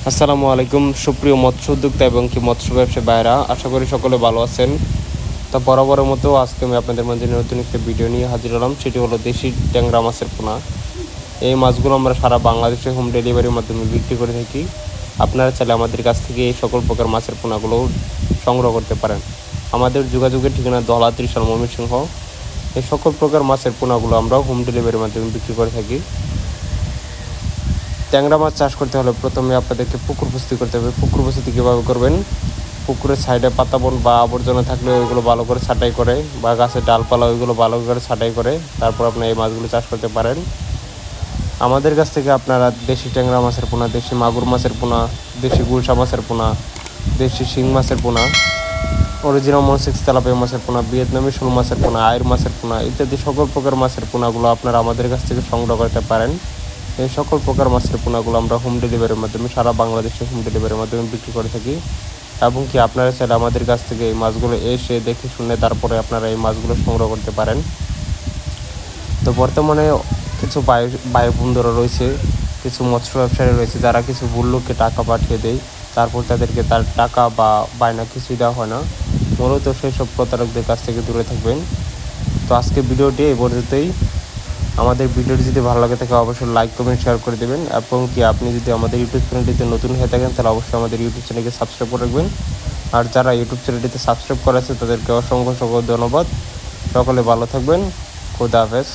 আসসালামু আলাইকুম সুপ্রিয় মৎস্য উদ্যোক্তা এবং কি মৎস্য ব্যবসায়ী ভাইরা, আশা করি সকলে ভালো আছেন। তা বরাবরের মতো আজকে আমি আপনাদের মাঝে নতুন একটা ভিডিও নিয়ে হাজির হলাম। সেটি হলো দেশি ট্যাংরা মাছের পোনা। এই মাছগুলো আমরা সারা বাংলাদেশে হোম ডেলিভারির মাধ্যমে বিক্রি করে থাকি। আপনারা চাইলে আমাদের কাছ থেকে এই সকল প্রকার মাছের পোনাগুলো সংগ্রহ করতে পারেন। আমাদের যোগাযোগের ঠিকানা দহলা 30 ময়মনসিংহ। এই সকল প্রকার মাছের পোনাগুলো আমরা হোম ডেলিভারির মাধ্যমে বিক্রি করে থাকি। ট্যাংরা মাছ চাষ করতে হলে প্রথমে আপনাদেরকে পুকুর প্রস্তুতি করতে হবে। পুকুর প্রস্তুতি কীভাবে করবেন? পুকুরের সাইডে পাতাবন বা আবর্জনা থাকলে ওইগুলো ভালো করে ছাঁটাই করে, বা গাছের ডালপালা ওইগুলো ভালো করে ছাঁটাই করে তারপর আপনি এই মাছগুলো চাষ করতে পারেন। আমাদের কাছ থেকে আপনারা দেশি ট্যাংরা মাছের পোনা, দেশি মাগুর মাছের পোনা, দেশি গুলশা মাছের পোনা, দেশি শিং মাছের পোনা, অরিজিনাল মনসিক্স তেলাপিয়া মাছের পোনা, ভিয়েতনামি শোল মাছের পোনা, আয়ের মাছের পোনা ইত্যাদি সকল প্রকার মাছের পোনাগুলো আপনারা আমাদের কাছ থেকে সংগ্রহ করতে পারেন। এই সকল প্রকার মাছের পোনাগুলো আমরা হোম ডেলিভারির মাধ্যমে সারা বাংলাদেশে হোম ডেলিভারির মাধ্যমে বিক্রি করে থাকি। এবং কি আপনারা চাইলে আমাদের কাছ থেকে এই মাছগুলো এসে দেখে শুনে তারপরে আপনারা এই মাছগুলো সংগ্রহ করতে পারেন। তো বর্তমানে কিছু ভাই বন্ধুরা রয়েছে, কিছু মৎস্য ব্যবসায়ী রয়েছে যারা কিছু ভুল লোককে টাকা পাঠিয়ে দেয়, তারপর তাদেরকে তার টাকা বা বায়না কিছুই দেওয়া হয় না। মূলত সেই সব প্রতারকদের কাছ থেকে দূরে থাকবেন। তো আজকে ভিডিওটি এই পর্যন্তই। আমাদের ভিডিওটি যদি ভালো লাগে থাকে অবশ্যই লাইক কমেন্ট শেয়ার করে দেবেন, এবং কি আপনি যদি আমাদের ইউটিউব চ্যানেলটিতে নতুন হয়ে থাকেন তাহলে অবশ্যই আমাদের ইউটিউব চ্যানেলকে সাবস্ক্রাইব করে রাখবেন। আর যারা ইউটিউব চ্যানেলটিতে সাবস্ক্রাইব করেছে তাদেরকে অসংখ্য ধন্যবাদ। সকলে ভালো থাকবেন। খুদা হাফেজ।